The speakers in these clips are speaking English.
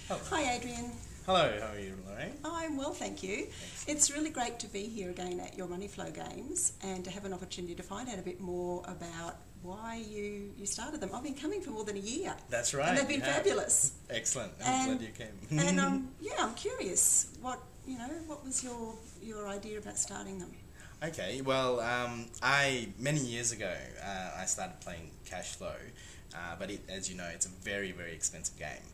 Hello. Hi Adrian. Hello, how are you, Lorraine? I'm well, thank you. Thanks. It's really great to be here again at your Money Flow Games and to have an opportunity to find out a bit more about why you started them. I've been coming for more than a year. That's right. And they've been fabulous. Excellent. I'm glad you came. And I'm curious, what was your idea about starting them? Okay, well, many years ago, I started playing Cash Flow, but as you know, it's a very, very expensive game.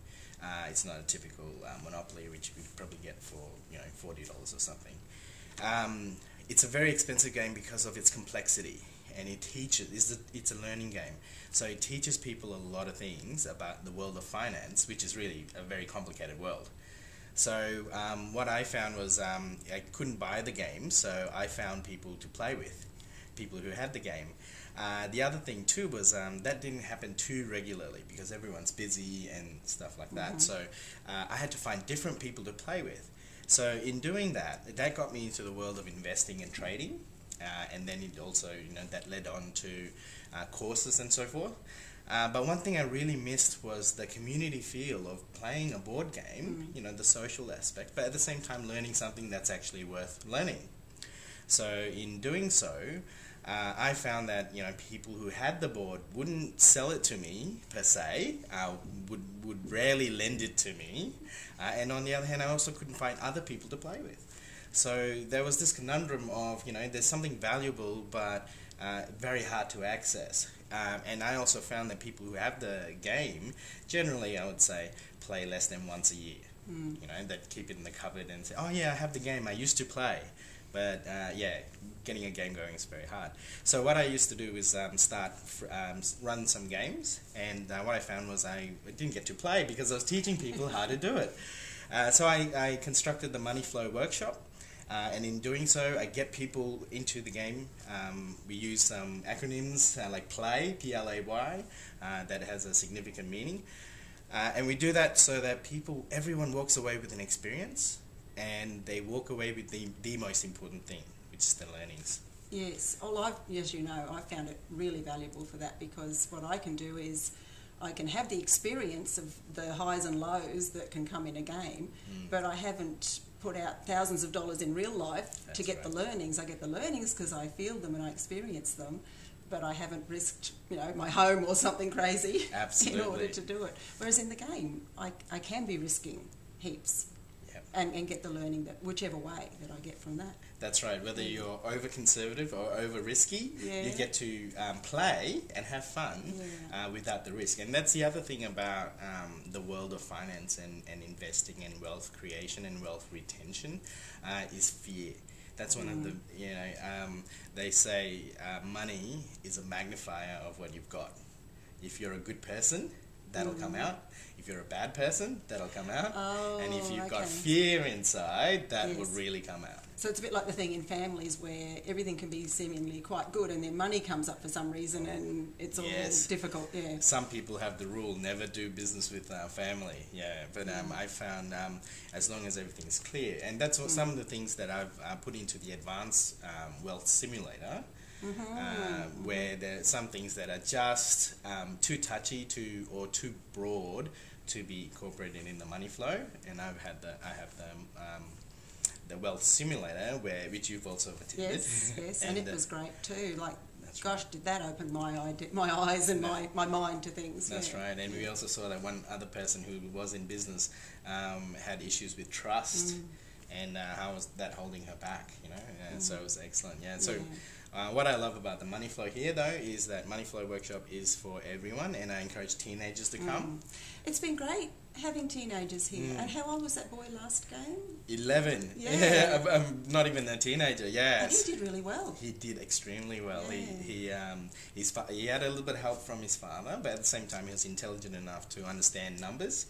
It's not a typical Monopoly, which you would probably get for $40 or something. It's a very expensive game because of its complexity, and it's a learning game. So it teaches people a lot of things about the world of finance, which is really a very complicated world. So what I found was I couldn't buy the game, so I found people to play with, people who had the game. The other thing too was that didn't happen too regularly because everyone's busy and stuff like that. So I had to find different people to play with. So in doing that, that got me into the world of investing and trading, and then it also that led on to courses and so forth. But one thing I really missed was the community feel of playing a board game, the social aspect, but at the same time learning something that's actually worth learning. So in doing so, I found that people who had the board wouldn't sell it to me per se, would rarely lend it to me, and on the other hand I also couldn't find other people to play with. So there was this conundrum of there's something valuable but very hard to access, and I also found that people who have the game generally, I would say, play less than once a year. They'd keep it in the cupboard and say, oh yeah, I have the game, I used to play. But yeah, getting a game going is very hard. So what I used to do is run some games, and what I found was I didn't get to play because I was teaching people how to do it. So I constructed the Money Flow workshop, and in doing so, I get people into the game. We use some acronyms like PLAY, P-L-A-Y, that has a significant meaning. And we do that so that everyone walks away with an experience, and they walk away with the most important thing, which is the learnings. Yes, well, as you know, I found it really valuable for that, because what I can do is I can have the experience of the highs and lows that can come in a game, but I haven't put out thousands of dollars in real life to get the learnings. I get the learnings because I feel them and I experience them, but I haven't risked, my home or something crazy in order to do it. Whereas in the game, I can be risking heaps. And get the learning whichever way that I get from that. That's right. Whether you're over conservative or over risky, you get to play and have fun without the risk. And that's the other thing about the world of finance and investing and wealth creation and wealth retention is fear. That's one of the, they say money is a magnifier of what you've got. If you're a good person, that'll come out. If you're a bad person, that'll come out. And if you've got fear inside, that will really come out. So it's a bit like the thing in families where everything can be seemingly quite good, and then money comes up for some reason and it's all difficult. Yeah. Some people have the rule, never do business with family. Yeah, but I found as long as everything's clear, and that's what some of the things that I've put into the advanced wealth simulator. Where there are some things that are just too touchy or too broad to be incorporated in the money flow, and I have the wealth simulator which you've also attended. Yes, and it was great too. Gosh, did that open my eyes and my mind to things. That's right, and we also saw that one other person who was in business had issues with trust, and how was that holding her back? So it was excellent. Yeah, so. What I love about the Money Flow here, though, is that Money Flow Workshop is for everyone, and I encourage teenagers to come. It's been great having teenagers here. And how old was that boy last game? 11. Yeah, I'm not even a teenager. Yes. But he did really well. He did extremely well. Yeah. He had a little bit of help from his father, but at the same time, he was intelligent enough to understand numbers.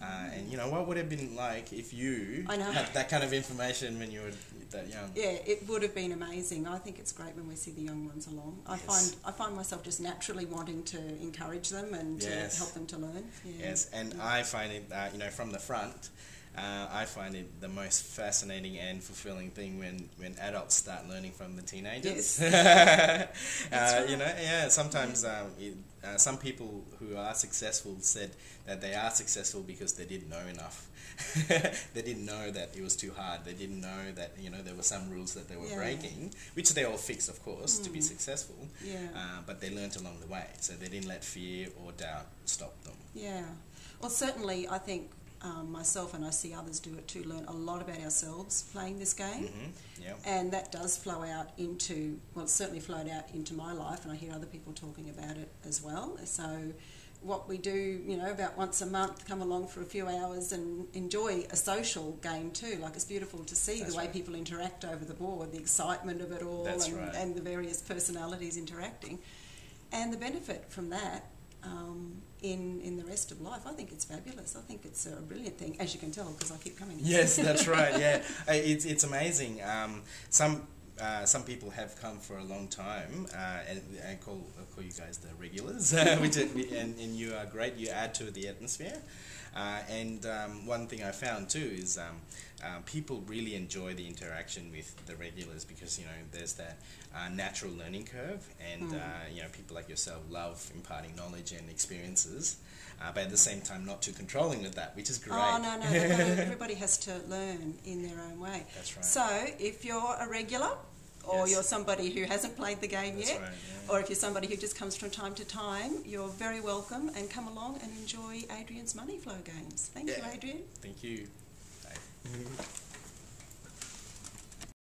And what would it have been like if you had that kind of information when you were that young? Yeah, it would have been amazing. I think it's great when we see the young ones along. I find myself just naturally wanting to encourage them and to help them to learn. Yes, and I find it from the front, I find it the most fascinating and fulfilling thing when adults start learning from the teenagers. Yes. Right. You know, yeah. Sometimes some people who are successful said that they are successful because they didn't know enough. They didn't know that it was too hard. They didn't know that, you know, there were some rules that they were breaking, which they all fixed, of course, to be successful. Yeah. But they learnt along the way, so they didn't let fear or doubt stop them. Yeah. Well, certainly, I think myself, and I see others do it too, learn a lot about ourselves playing this game. Yeah. And that does flow out into, well, it's certainly flowed out into my life, and I hear other people talking about it as well. So what we do, you know, about once a month, come along for a few hours and enjoy a social game too. Like, it's beautiful to see the way people interact over the board, the excitement of it all, and the various personalities interacting, and the benefit from that in the rest of life. I think it's fabulous. I think it's a brilliant thing, as you can tell, because I keep coming. Yes, that's right. Yeah, it's amazing. Some people have come for a long time, and I call you guys the regulars, and you are great. You add to the atmosphere. And one thing I found too is people really enjoy the interaction with the regulars, because, you know, there's that natural learning curve, and you know, people like yourself love imparting knowledge and experiences, but at the same time not too controlling with that, which is great. Oh, no, everybody has to learn in their own way. That's right. So if you're a regular, or you're somebody who hasn't played the game yet, or if you're somebody who just comes from time to time, you're very welcome, and come along and enjoy Adrian's Money Flow games. Thank you, Adrian. Thank you. Bye.